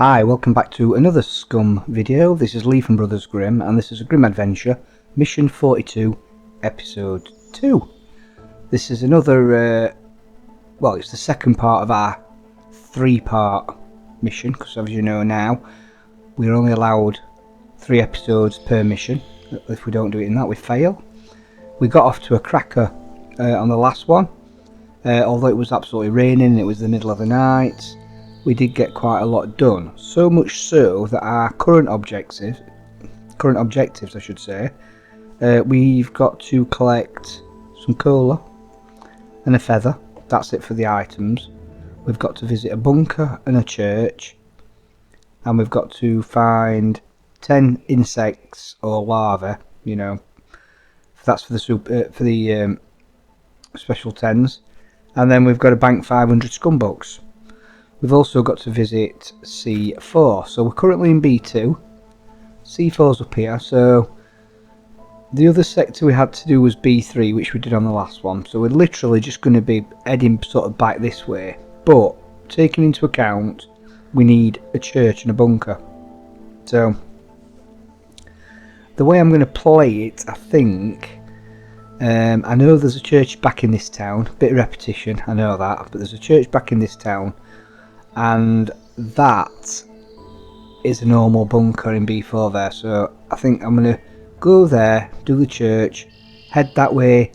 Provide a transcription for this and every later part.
Hi, welcome back to another Scum video. This is Lee from Brothers Grimm, and this is a Grimm adventure, Mission 42, Episode 2. This is another, well, it's the second part of our 3-part mission, because as you know now, we're only allowed 3 episodes per mission. If we don't do it in that, we fail. We got off to a cracker on the last one, although it was absolutely raining and it was the middle of the night. We did get quite a lot done, so much so that our current objectives I should say, we've got to collect some cola and a feather. That's it for the items. We've got to visit a bunker and a church, and we've got to find 10 insects or larvae, you know, that's for the special 10s, and then we've got to bank 500 scum bucks. We've also got to visit C4, so we're currently in B2. C4's up here, so the other sector we had to do was B3, which we did on the last one. So we're literally just going to be heading sort of back this way, but taking into account we need a church and a bunker. So the way I'm going to play it, I think, I know there's a church back in this town, bit of repetition, I know that, but there's a church back in this town, and that is a normal bunker in B4 there, so I think I'm going to go there, do the church, head that way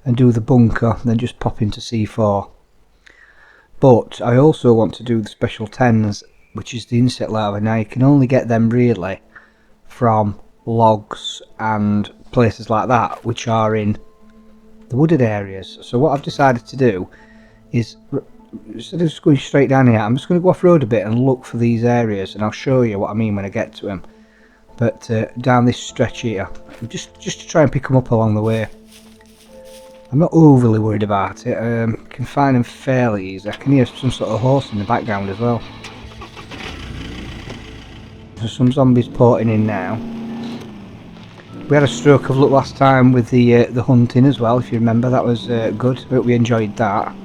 and do the bunker, and then just pop into C4. But I also want to do the special 10s, which is the insect larvae. Now you can only get them really from logs and places like that, which are in the wooded areas. So what I've decided to do is, instead of just going straight down here, I'm just going to go off road a bit and look for these areas, and I'll show you what I mean when I get to them. But down this stretch here, just to try and pick them up along the way. I'm not overly worried about it. Can find them fairly easy. I can hear some sort of horse in the background as well. There's some zombies porting in now. We had a stroke of luck last time with the hunting as well, if you remember. That was good. I hope we enjoyed that.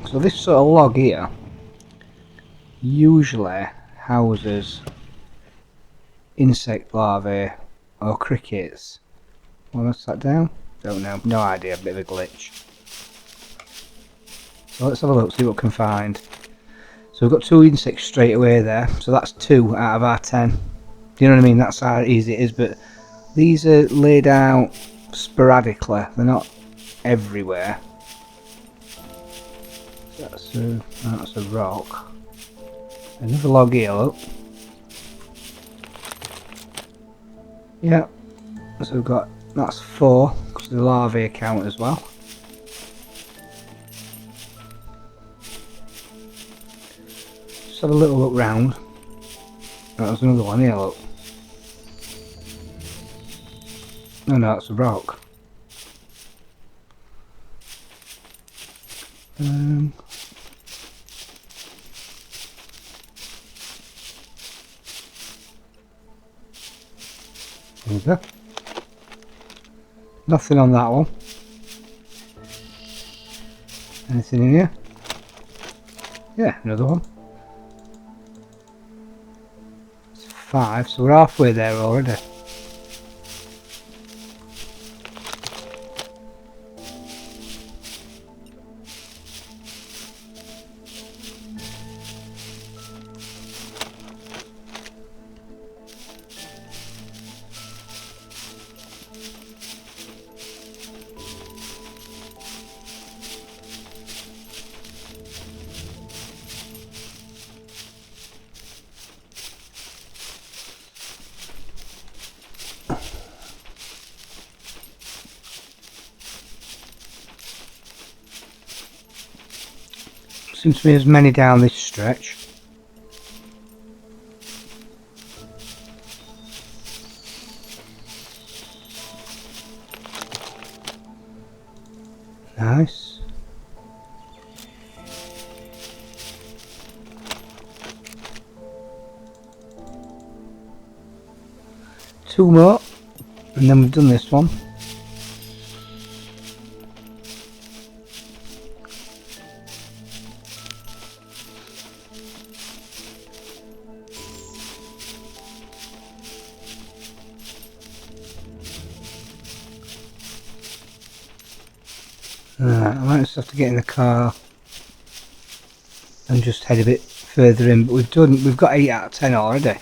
So this sort of log here usually houses insect larvae or crickets. Well, what's that down? Don't know, no idea, a bit of a glitch. So let's have a look, see what we can find. So we've got 2 insects straight away there, so that's 2 out of our 10. You know what I mean? That's how easy it is, but these are laid out sporadically, they're not everywhere. That's a rock. Another log here, look. Yeah, so we've got, that's 4, because the larvae count as well. Just have a little look round. Oh, there's another one here, look. No, that's a rock. There we go. Nothing on that one. Anything in here? Yeah, another one. It's 5, so we're halfway there already. Seems to be as many down this stretch. Nice. Two more, and then we've done this one. Right, I might just have to get in the car and just head a bit further in, but we've got 8 out of 10 already.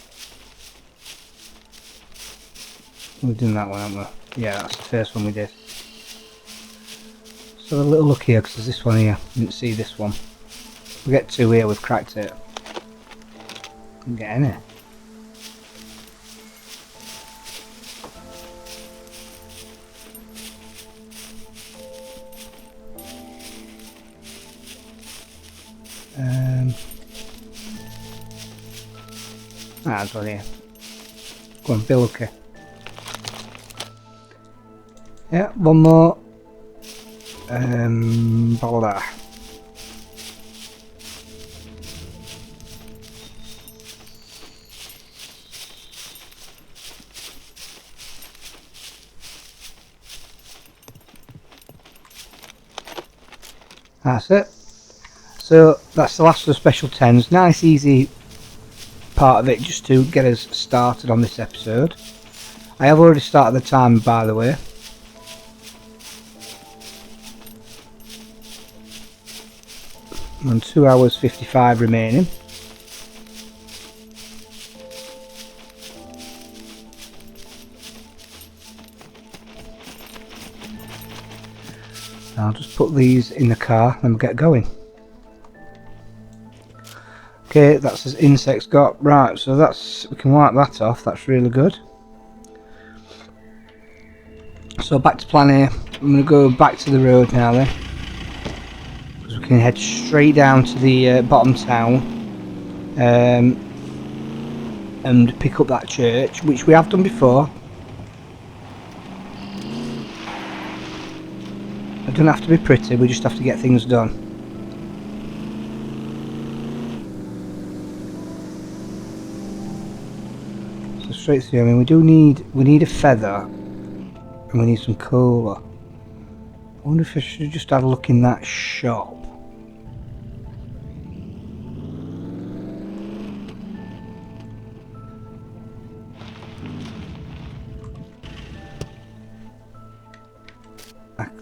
We've done that one, haven't we? Yeah, that's the first one we did. So a little look here, because there's this one here. Didn't see this one. We get 2 here, we've cracked it. Didn't get any. That's one here. Go on, Bill, okay. Yeah, one more. Blah, blah, blah. That's it. So that's the last of the special 10s. Nice easy part of it just to get us started on this episode. I have already started the timer, by the way. And 2 hours 55 remaining. I'll just put these in the car and we'll get going. Okay, that's as insects got. Right, so we can wipe that off. That's really good. So back to plan A. I'm going to go back to the road now then, because we can head straight down to the bottom town and pick up that church, which we have done before. It doesn't have to be pretty, we just have to get things done. So straight through. I mean, we need a feather and we need some cola. I wonder if I should just have a look in that shop.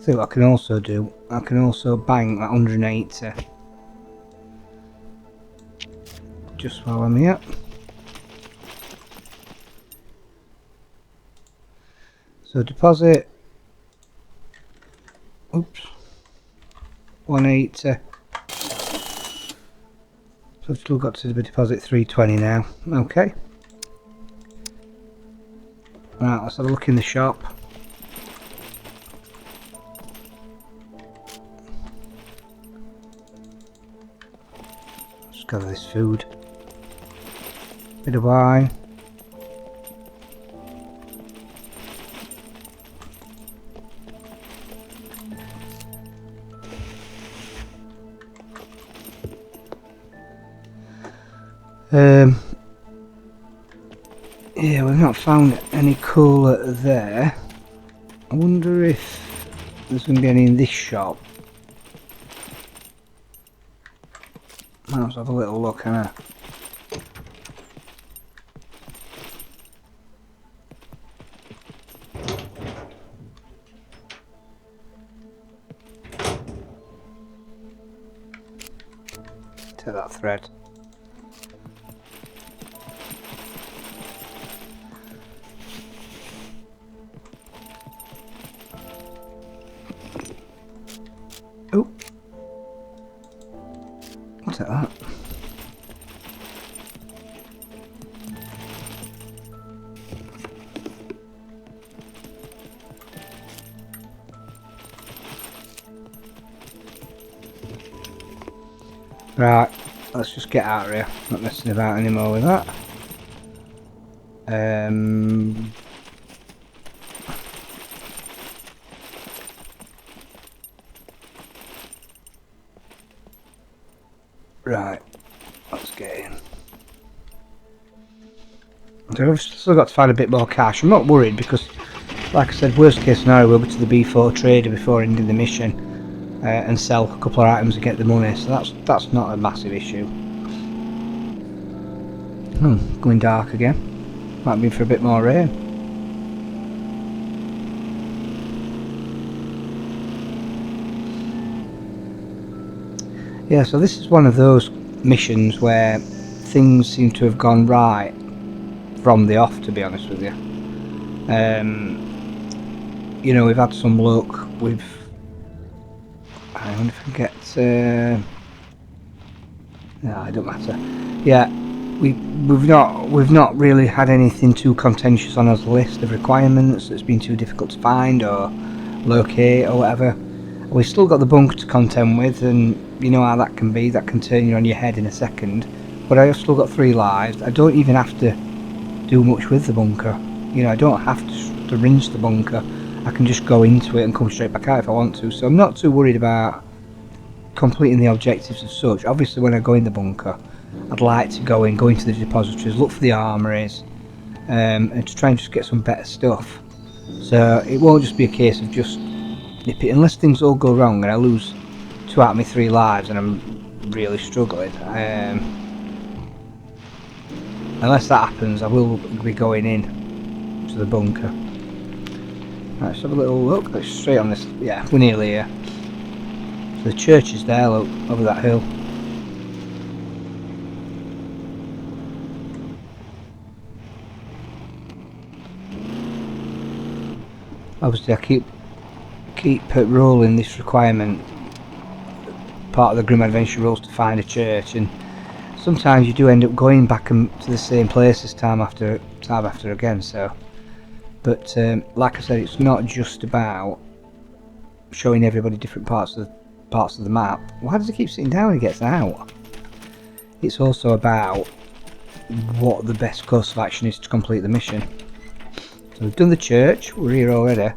See what I can also do. I can also bang that 180 just while I'm here. So deposit. Oops. 180. So I've still got to deposit 320 now. Okay. Right, let's have a look in the shop. Gather this food, bit of wine, yeah, we've not found any cola there. I wonder if there's going to be any in this shop. Let's have a little look, Hannah. Take that thread. Oh. I'll take that. Right, let's just get out of here. Not messing about anymore with that. Right, let's get in. So we've still got to find a bit more cash. I'm not worried because, like I said, worst case scenario, we'll go to the B4 trader before ending the mission. And sell a couple of items and get the money, so that's not a massive issue. Going dark again. Might be for a bit more rain. Yeah, so this is one of those missions where things seem to have gone right from the off, to be honest with you. You know, we've had some luck. I wonder if I can get. No, it don't matter. Yeah, we've not really had anything too contentious on our list of requirements that's been too difficult to find or locate or whatever. We've still got the bunker to contend with, and you know how that can be. That can turn you on your head in a second. But I've still got 3 lives. I don't even have to do much with the bunker. You know, I don't have to rinse the bunker. I can just go into it and come straight back out if I want to. So I'm not too worried about completing the objectives as such. Obviously, when I go in the bunker, I'd like to go into the depositories, look for the armories, and to try and just get some better stuff. So it won't just be a case of just nip it, unless things all go wrong and I lose 2 out of my 3 lives and I'm really struggling. Unless that happens, I will be going in to the bunker. Right, let's have a little look. Let's straight on this. Yeah, we're nearly here. So the church is there, look, over that hill. Obviously, I keep rolling this requirement. Part of the Grimm Adventure rules to find a church, and sometimes you do end up going back to the same places time after again. So, but like I said, it's not just about showing everybody different parts of the map. Why does he keep sitting down when he gets out? It's also about what the best course of action is to complete the mission. So we've done the church. We're here already.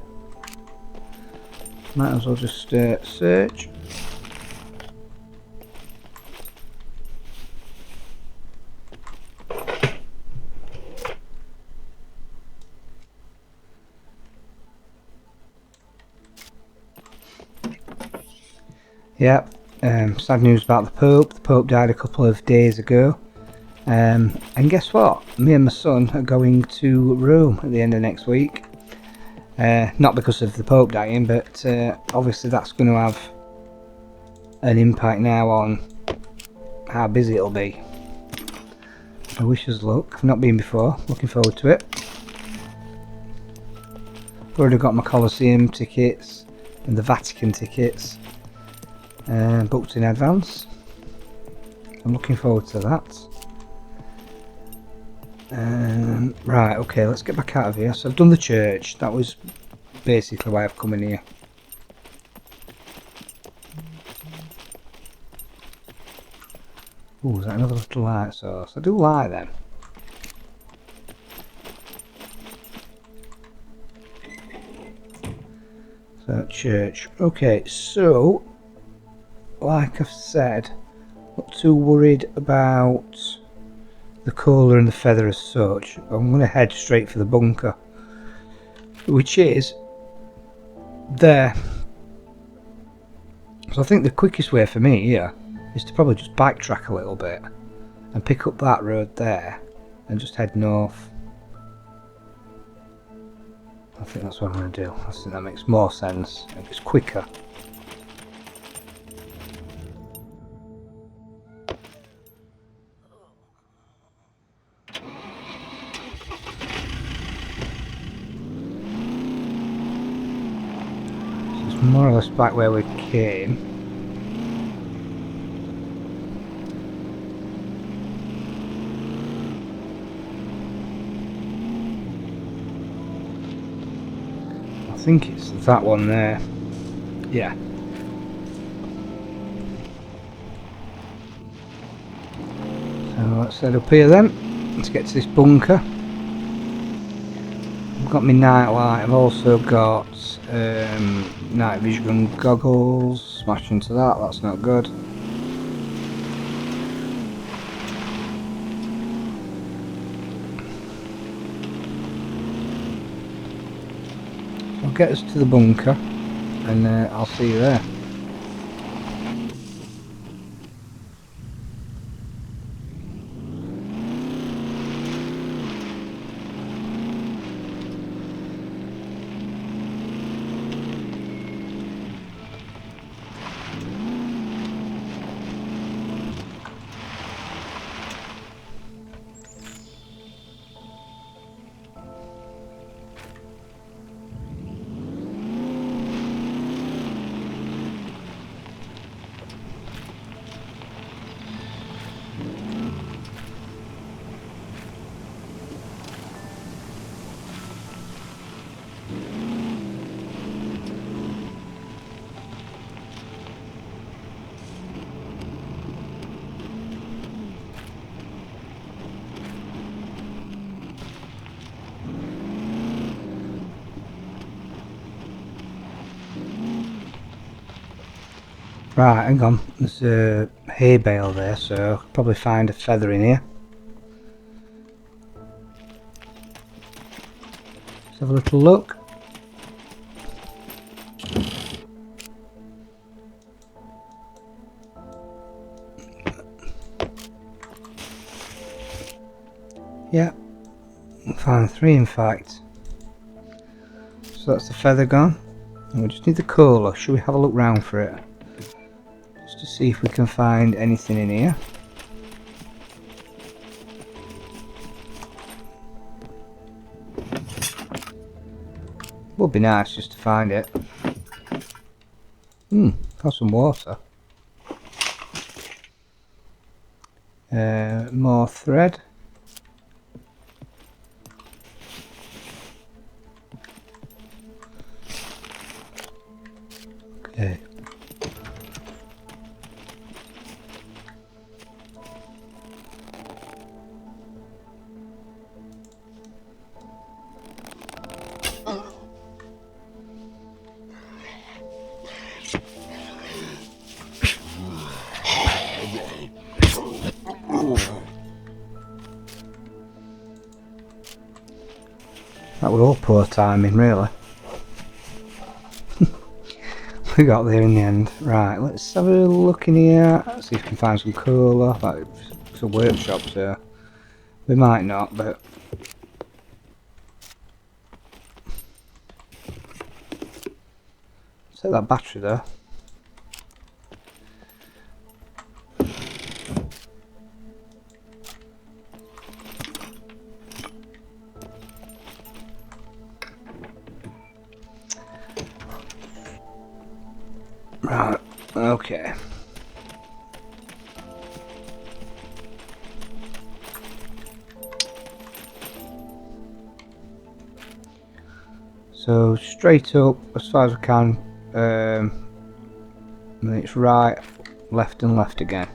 Might as well just search. Yep, sad news about the Pope. The Pope died a couple of days ago. And guess what? Me and my son are going to Rome at the end of next week. Not because of the Pope dying, but obviously that's going to have an impact now on how busy it'll be. I wish us luck. I've not been before. Looking forward to it. I've already got my Colosseum tickets and the Vatican tickets booked in advance. I'm looking forward to that. Right, okay, let's get back out of here. So I've done the church. That was basically why I've come in here. Ooh, is that another little light source? I do like them. So, church. Okay, so, like I've said, not too worried about the cola and the feather as such. I'm going to head straight for the bunker, which is there. So I think the quickest way for me here is to probably just backtrack a little bit and pick up that road there and just head north. I think that's what I'm going to do. I think that makes more sense. It's quicker. More or less back where we came. I think it's that one there. Yeah. So let's head up here then. Let's get to this bunker. I've got my night light. I've also got night vision goggles. Smash into that. That's not good. I'll get us to the bunker, and I'll see you there. Right, hang on. There's a hay bale there, so I'll probably find a feather in here. Let's have a little look. Yeah, we'll find 3 in fact. So that's the feather gone. And we just need the colour. Should we have a look round for it? Just to see if we can find anything in here. Would be nice just to find it. Got some water. More thread. Okay. That was all poor timing, really. We got there in the end. Right, let's have a look in here. See if we can find some colour. Like, it's a workshop, so we might not, but take that battery there. Right, okay. So straight up as far as I can, and then it's right, left and left again.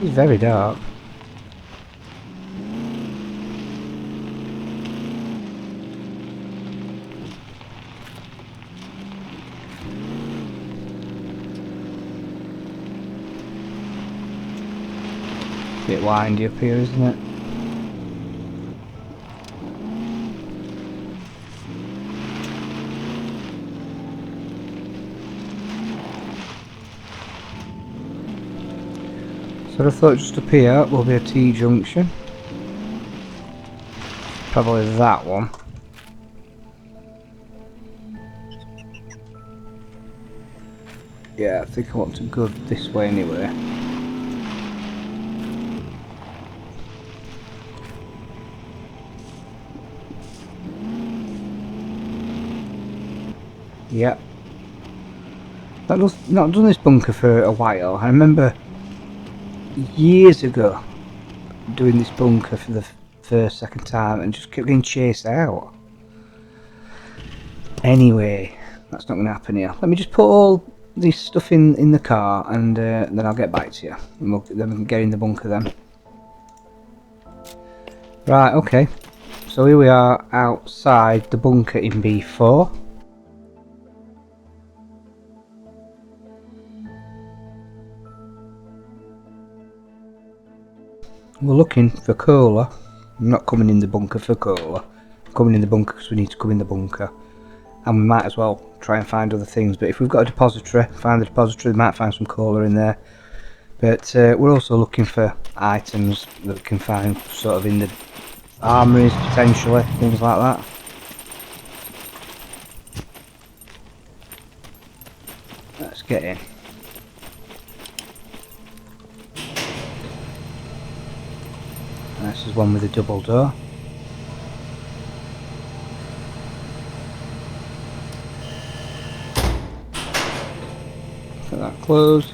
It's very dark. Bit windy up here, isn't it? So I thought just up here will be a T-junction. Probably that one. Yeah, I think I want to go this way anyway. Yep. I've not done this bunker for a while. I remember years ago doing this bunker for the second time and just kept getting chased out. Anyway, that's not going to happen here. Let me just put all this stuff in the car and then I'll get back to you. And then we can get in the bunker then. Right, okay. So here we are outside the bunker in B4. We're looking for cola. I'm not coming in the bunker for cola. I'm coming in the bunker because we need to come in the bunker. And we might as well try and find other things. But if we've got a depository, find the depository, we might find some cola in there. But we're also looking for items that we can find sort of in the armories, potentially, things like that. Let's get in. This is one with a double door. Get that closed.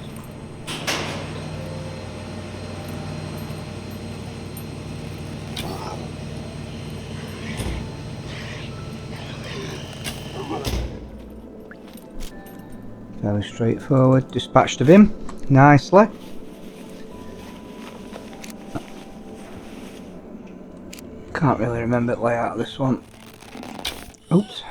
Fairly straightforward. Dispatched of him nicely. Can't really remember the layout of this one. Oops.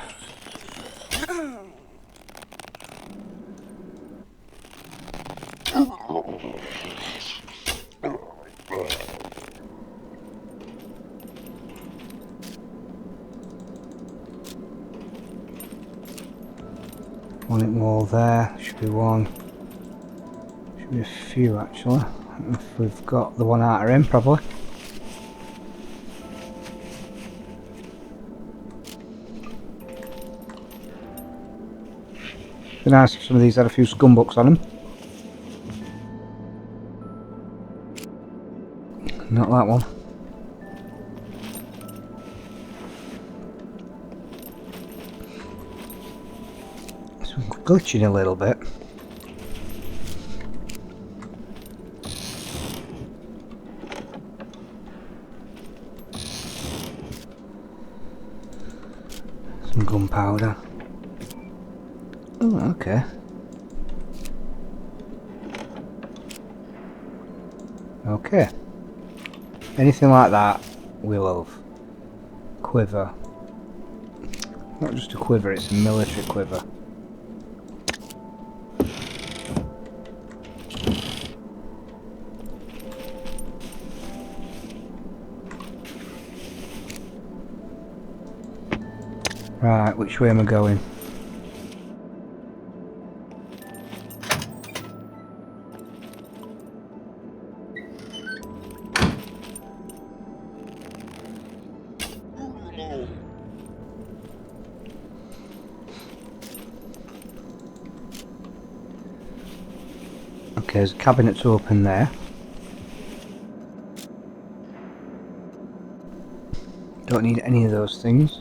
One in wall there, should be one. Should be a few actually. If we've got the one outer in, probably. Be nice if some of these had a few scum books on them. Not that one. So I'm glitching a little bit. Some gunpowder. Oh, okay. Okay. Anything like that, we love. Quiver. Not just a quiver, it's a military quiver. Right, which way am I going? Okay, there's a cabinet to open there. Don't need any of those things.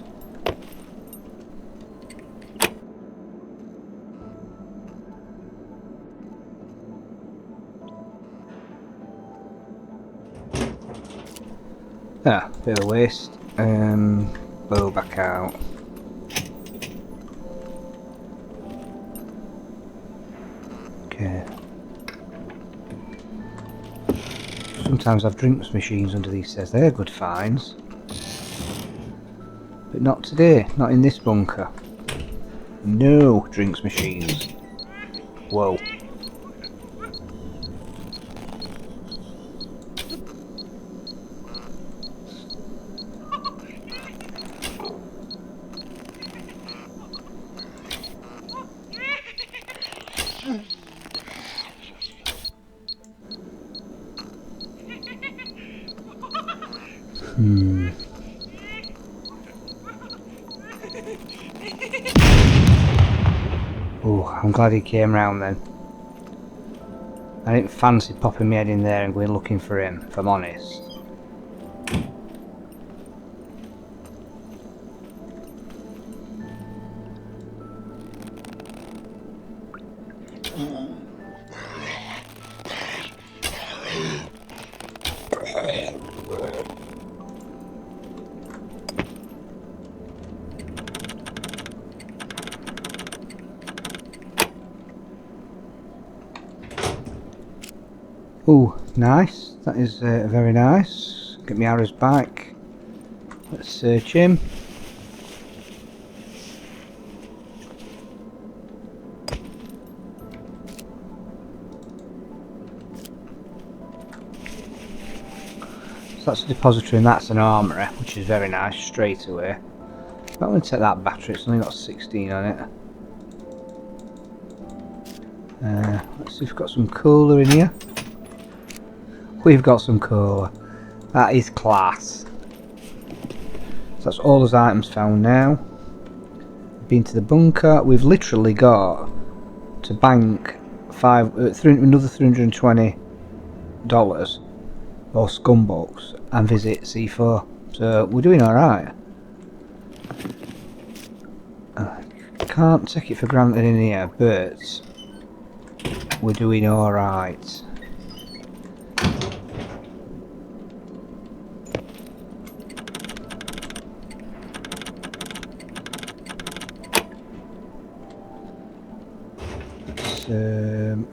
Ah, bit of waste. Bow back out. Okay. Sometimes I've drinks machines under these stairs. They're good finds. But not today. Not in this bunker. No drinks machines. Whoa. Oh, I'm glad he came round then. I didn't fancy popping my head in there and going looking for him, if I'm honest. Oh, nice. That is very nice. Get my arrows back. Let's search him. So that's a depository and that's an armoury, which is very nice straight away. I'm going to take that battery, it's only got 16 on it. Let's see if we've got some cooler in here. We've got some cooler. That is class. So that's all those items found now. Been to the bunker. We've literally got to bank another $320 or scum bucks and visit C4. So we're doing alright. Can't take it for granted in here, but we're doing alright.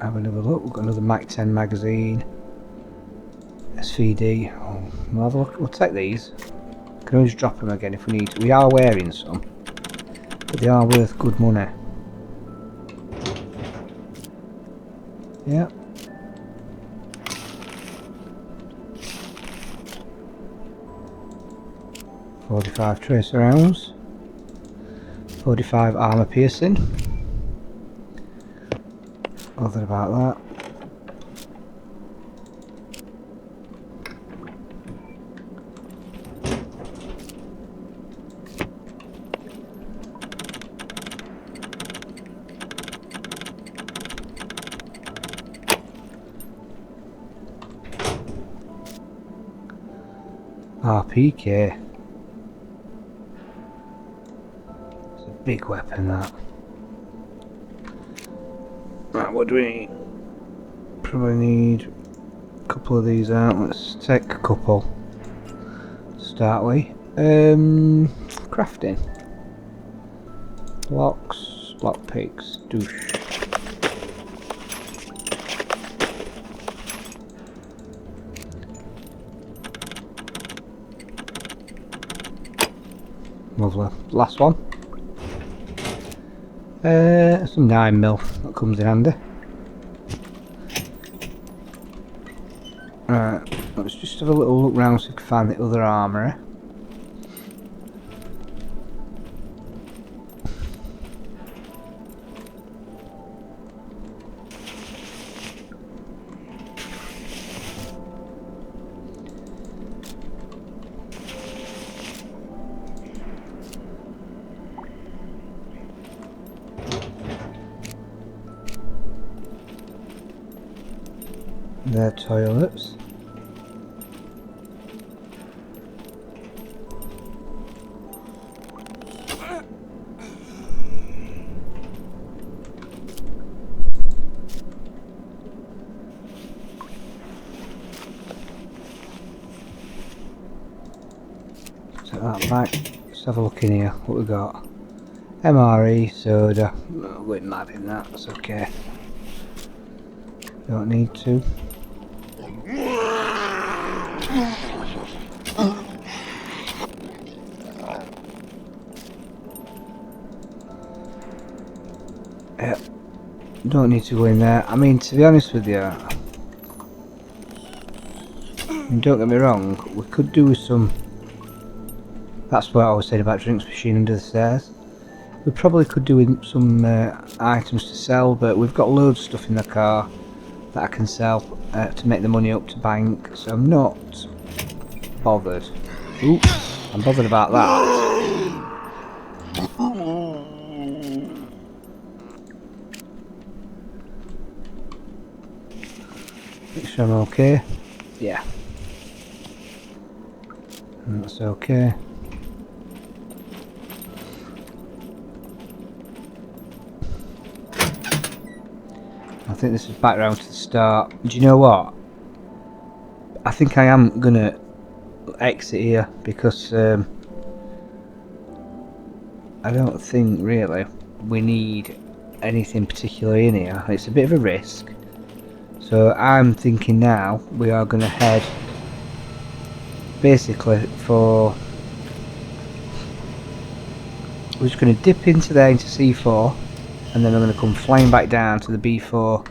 Have another look. We've got another Mac 10 magazine. SVD. Oh, we'll have a look. We'll take these. Can always drop them again if we need to. We are wearing some, but they are worth good money. Yeah. .45 tracer rounds. 45 armour piercing. Other about that. RPK. It's a big weapon, that. Right, what do we need? Probably need a couple of these out. Let's take a couple to start with. Crafting. Locks, lockpicks, douche. Lovely. Last one. Some 9mm, that comes in handy. Right, let's just have a little look round so we can find the other armoury. Their toilets. Take that back. Let's have a look in here. What we got? MRE, soda. I'm going mad in that. That's okay. Don't need to. Yeah, don't need to go in there. I mean, to be honest with you, don't get me wrong, we could do with some. That's what I was saying about drinks machine under the stairs. We probably could do with some items to sell, but we've got loads of stuff in the car that I can sell to make the money up to bank, so I'm not bothered. Ooh, I'm bothered about that. Make sure I'm okay. Yeah. That's okay. I think this is back round to the start. Do you know what? I think I am gonna exit here because I don't think really we need anything particularly in here. It's a bit of a risk. So I'm thinking now we are gonna head basically for. We're just gonna dip into there into C4. And then I'm going to come flying back down to the B4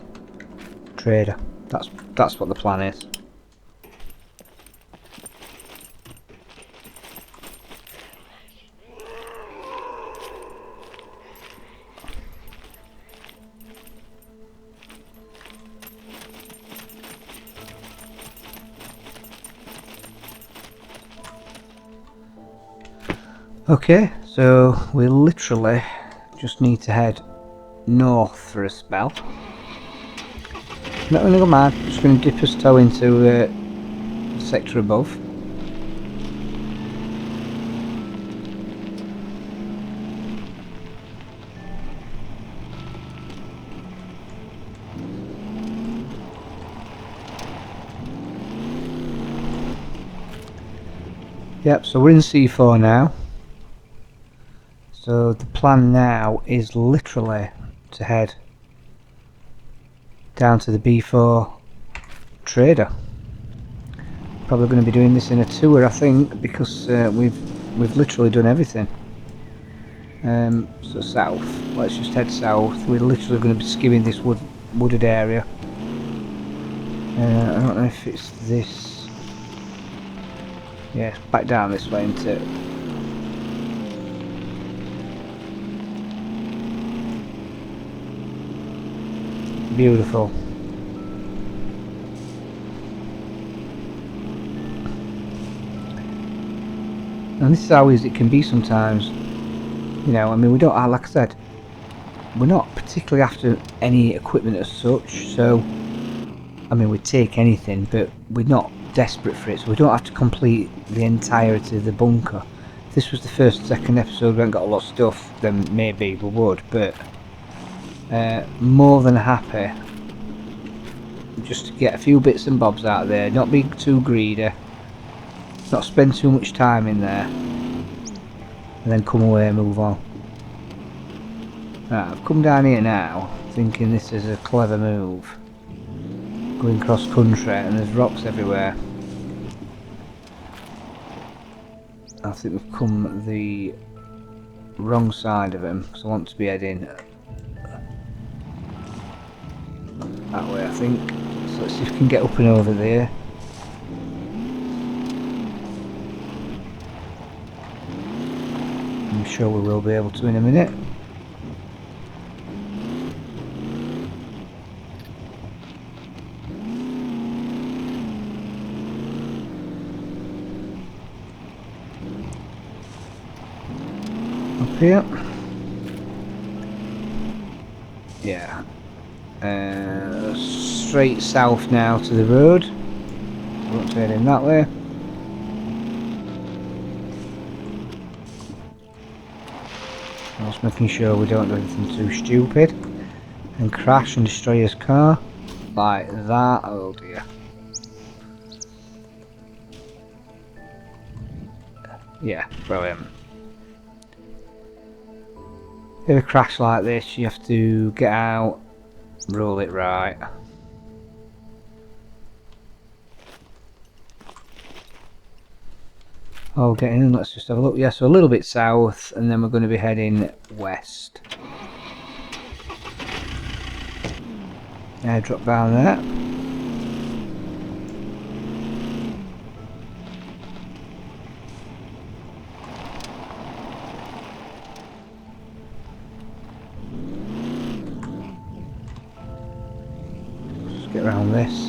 trader. That's what the plan is. Okay, so we literally just need to head north for a spell. Not going to go mad, just going to dip his toe into the sector above. Yep, so we're in C4 now. So the plan now is literally to head down to the B4 trader. Probably going to be doing this in a tour, I think, because we've literally done everything. So south, let's just head south. We're literally going to be skimming this wooded area. I don't know if it's this. Yeah, it's back down this way, isn't it? Beautiful. And this is how easy it can be sometimes. You know, I mean, we don't, like I said, we're not particularly after any equipment as such, so I mean, we'd take anything, but we're not desperate for it, so we don't have to complete the entirety of the bunker. If this was the first, second episode, we haven't got a lot of stuff, then maybe we would, but more than happy just to get a few bits and bobs out of there, not be too greedy, not spend too much time in there, and then come away and move on. Right, I've come down here now, thinking this is a clever move. Going cross country and there's rocks everywhere. I think we've come the wrong side of him, because I want to be heading that way, I think. So let's see if we can get up and over there. I'm sure we will be able to in a minute. Up here. Yeah. Straight south now to the road. I won't turn in that way. Just making sure we don't do anything too stupid and crash and destroy his car like that. Oh dear. Yeah, brilliant. If a crash like this, you have to get out, roll it right. Oh, getting in, let's just have a look. Yeah, so a little bit south, and then we're going to be heading west. Drop down there. Just get around this.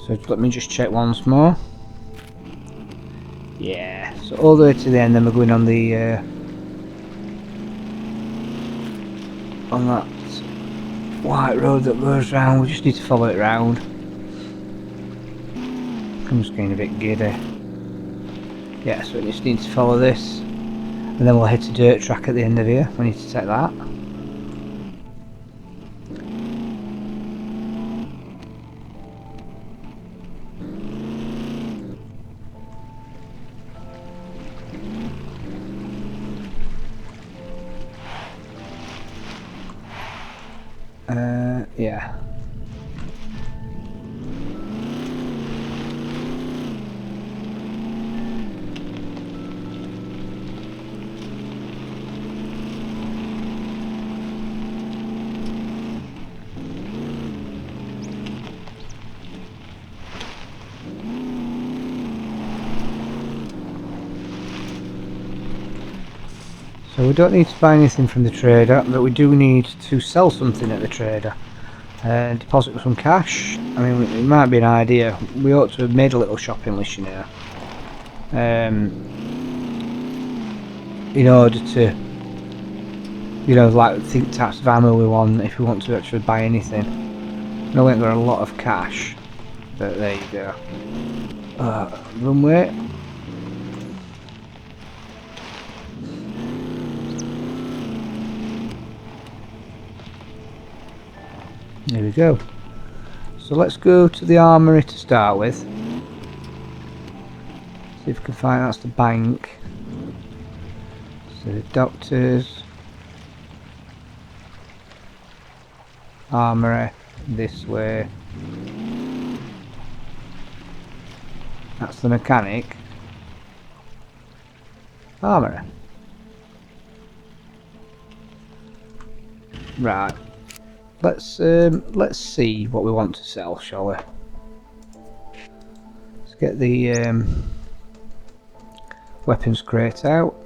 So let me just check once more. Yeah, so all the way to the end, then we're going on the on that white road that goes round. We just need to follow it round. I'm just getting a bit giddy. Yeah, so we just need to follow this, and then we'll hit a dirt track at the end of here. We need to take that. Yeah. So we don't need to buy anything from the trader, but we do need to sell something at the trader. Deposit some cash. I mean, it might be an idea. We ought to have made a little shopping list, you know, in order to, you know, like think types of ammo we want if we want to actually buy anything. I know we ain't got a lot of cash, but there you go. Runway. There we go. So let's go to the armory to start with. See if we can find, that's the bank. So the doctors, armoury, this way. That's the mechanic. Armoury. Right. Let's see what we want to sell, shall we? Let's get the weapons crate out.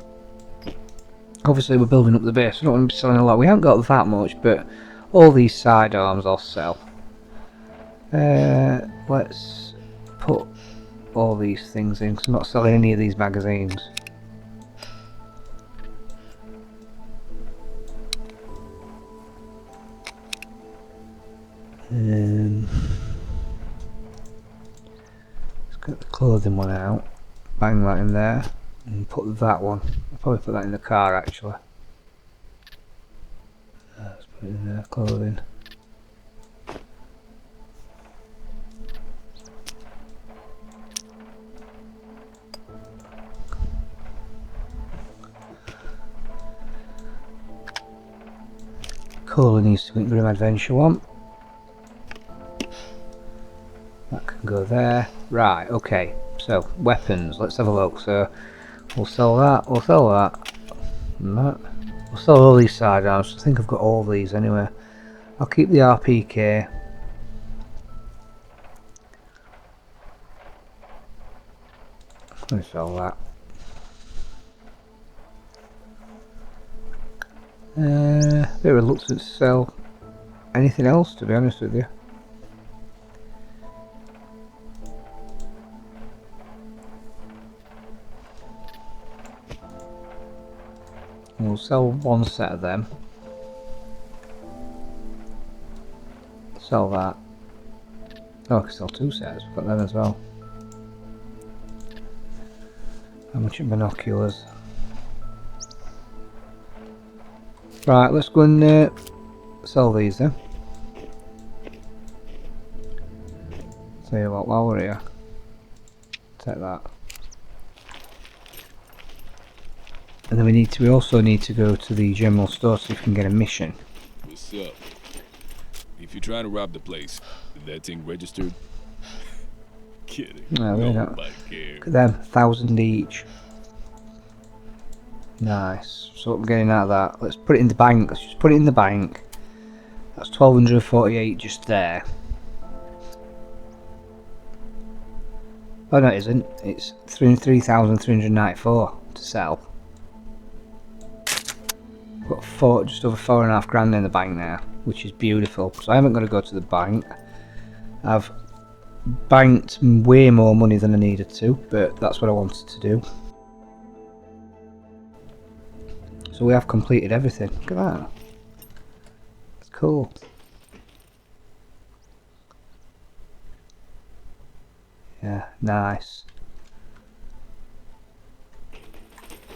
Obviously we're building up the base, we don't want to be selling a lot. We haven't got that much, but all these sidearms I'll sell. Let's put all these things in, because I'm not selling any of these magazines. Let's get the clothing one out, bang that in there, and put that one. I'll probably put that in the car actually. Let's put it in there, clothing. Colour needs to be Grimm Adventure one. That can go there. Right, okay. So, weapons, let's have a look. So, we'll sell that, we'll sell that. And that. We'll sell all these sidearms. I think I've got all these anyway. I'll keep the RPK. Let me sell that. Bit reluctant to sell anything else, to be honest with you. We'll sell one set of them. Sell that. Oh, I can sell two sets. I've got them as well. How much are binoculars? Right, let's go and sell these then. Tell you what, while we're here, take that. And then we also need to go to the general store so we can get a mission. What's up? If you're trying to rob the place, is that thing registered? Kidding. No, they don't. Nobody cares. Look at them, 1,000 each. Nice. So what we're getting out of that, let's put it in the bank. Let's just put it in the bank. That's 1,248 just there. Oh no, it isn't. It's 3,394 to sell. Got just over £4.5 in the bank now, which is beautiful. So I haven't got to go to the bank. I've banked way more money than I needed to, but that's what I wanted to do. So we have completed everything. Look at that. It's cool. Yeah, nice.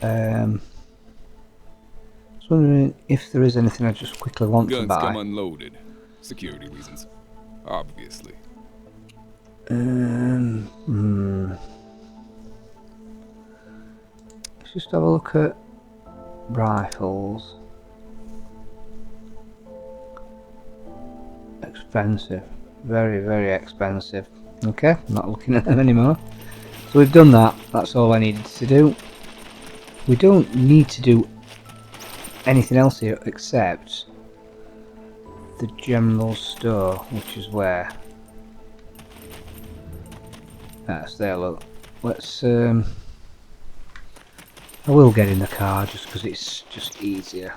I was wondering if there is anything I just quickly want to buy. Guns come unloaded. Security reasons, obviously. Let's just have a look at rifles. Expensive. Very, very expensive. Okay, I'm not looking at them anymore. So we've done that. That's all I needed to do. We don't need to do anything else here except the general store, which is where? That's there, look. Let's I will get in the car just because it's just easier.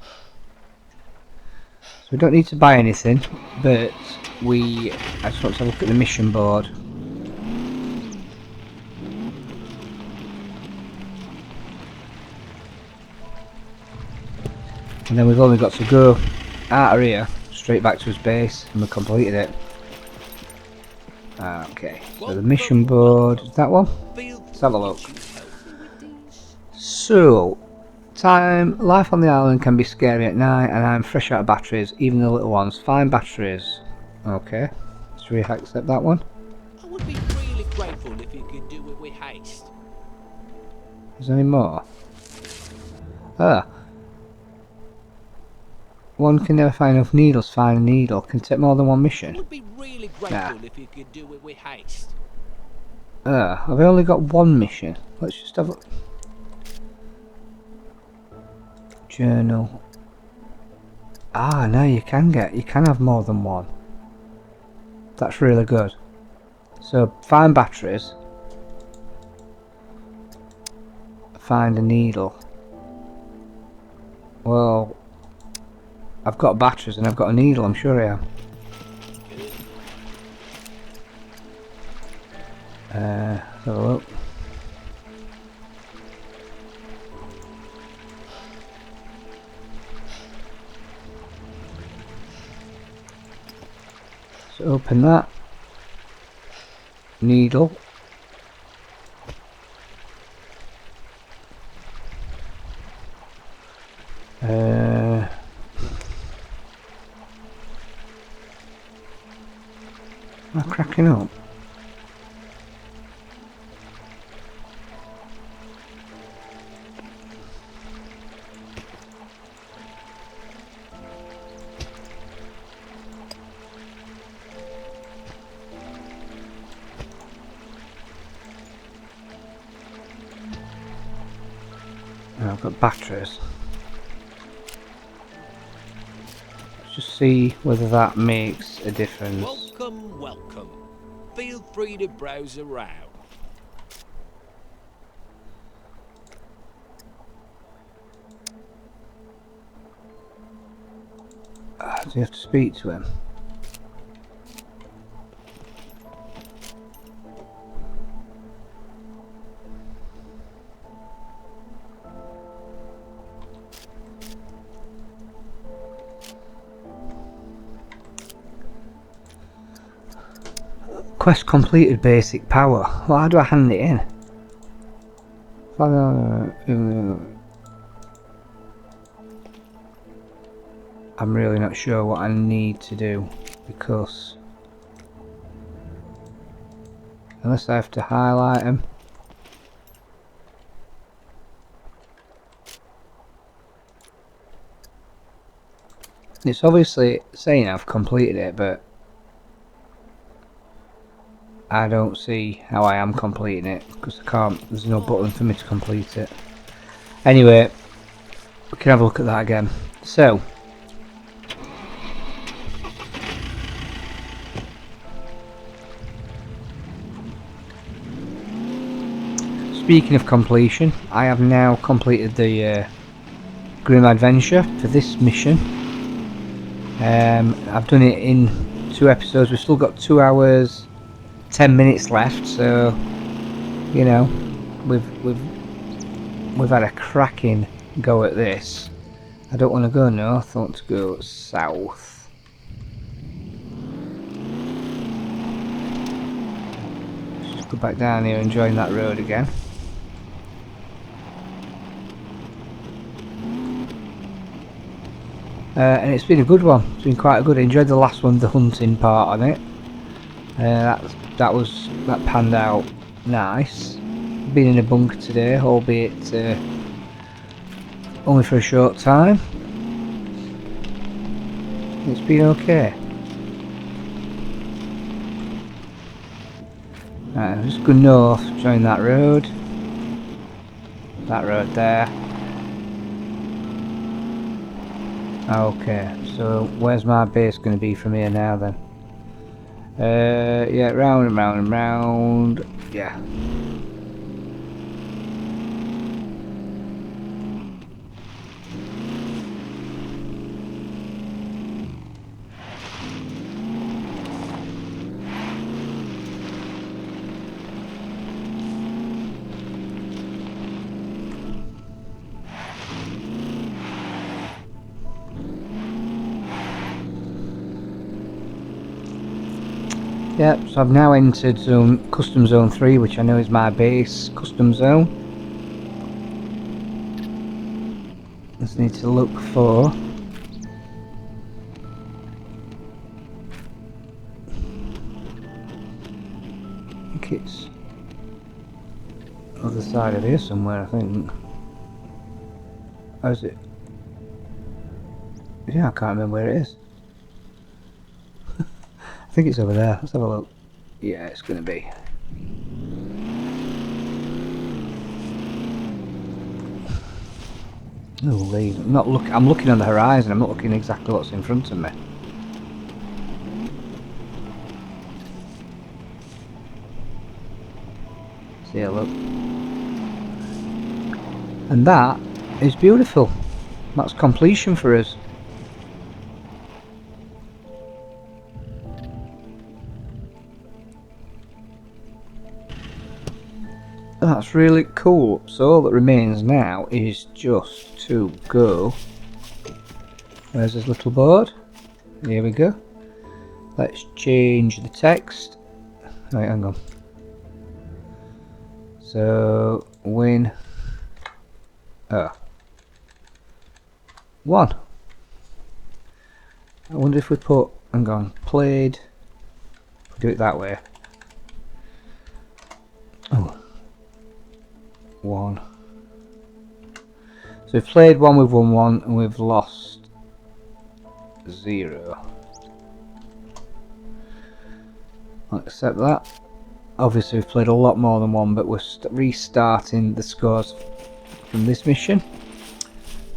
So we don't need to buy anything, but I just want to have a look at the mission board. And then we've only got to go out of here, straight back to his base, and we've completed it. Okay, so the mission board, is that one? Let's have a look. So, life on the island can be scary at night, and I'm fresh out of batteries, even the little ones. Find batteries. Okay, should we accept that one? I would be really grateful if you could do it with haste. Is there any more? Ah. One can never find enough needles. Find a needle. Can take more than one mission. Would be really grateful if you could do it with haste. I've only got one mission. Let's just have a journal. Ah, no, you can have more than one. That's really good. So, find batteries. Find a needle. Well, I've got batteries and I've got a needle, I'm sure I am. Let's have a look. So open that. Needle. Am I cracking up? Oh, I've got batteries. Let's just see whether that makes a difference. Welcome, welcome. Feel free to browse around. Do you have to speak to him? Quest completed, basic power. Well, how do I hand it in? I'm really not sure what I need to do, because unless I have to highlight them. It's obviously saying I've completed it, but I don't see how I am completing it, because I can't, there's no button for me to complete it. Anyway, we can have a look at that again. So, speaking of completion, I have now completed the Grimm adventure for this mission. I've done it in 2 episodes. We've still got 2 hours 10 minutes left, so you know we've had a cracking go at this. I don't want to go north, I want to go south. Let's just go back down here and join that road again. And it's been a good one. It's been quite good. I enjoyed the last one, the hunting part on it. That panned out nice. Been in a bunker today, albeit only for a short time. It's been okay. Right, I'll just go north, join that road. That road there. Okay, so where's my base going to be from here now then? Yeah, round and round and round. Yeah. Yep, so I've now entered custom zone 3, which I know is my base custom zone. Just need to look for think it's other side of here somewhere, I think. Or is it? Yeah, I can't remember where it is. I think it's over there. Let's have a look. Yeah, it's going to be. Holy, I'm looking on the horizon. I'm not looking exactly what's in front of me. See a look. And that is beautiful. That's completion for us. That's really cool. So all that remains now is just to go. Where's this little board? Here we go. Let's change the text. Right, hang on. So win. Oh. 1. I wonder if we put, hang on, played. Do it that way. Oh. 1. So we've played 1, we've won 1, and we've lost 0. I'll accept that. Obviously we've played a lot more than 1, but we're restarting the scores from this mission.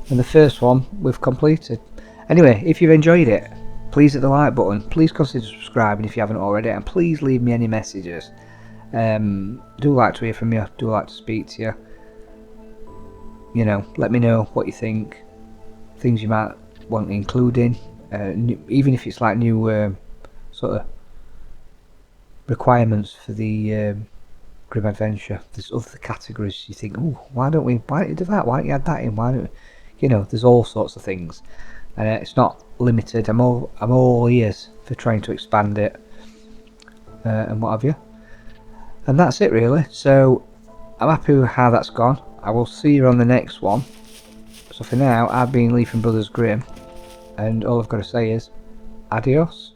And the first one we've completed. Anyway, if you've enjoyed it, please hit the like button. Please consider subscribing if you haven't already, and please leave me any messages. Do like to hear from you, do like to speak to you. You know, let me know what you think, things you might want including, even if it's like new sort of requirements for the Grimm Adventure. There's other categories you think, oh, why don't you do that? Why don't you add that in? Why don't you know? There's all sorts of things, and it's not limited. I'm all ears for trying to expand it and what have you. And that's it really. So I'm happy with how that's gone. I will see you on the next one. So for now, I've been Lee from Brothers Grimm, and all I've got to say is adios.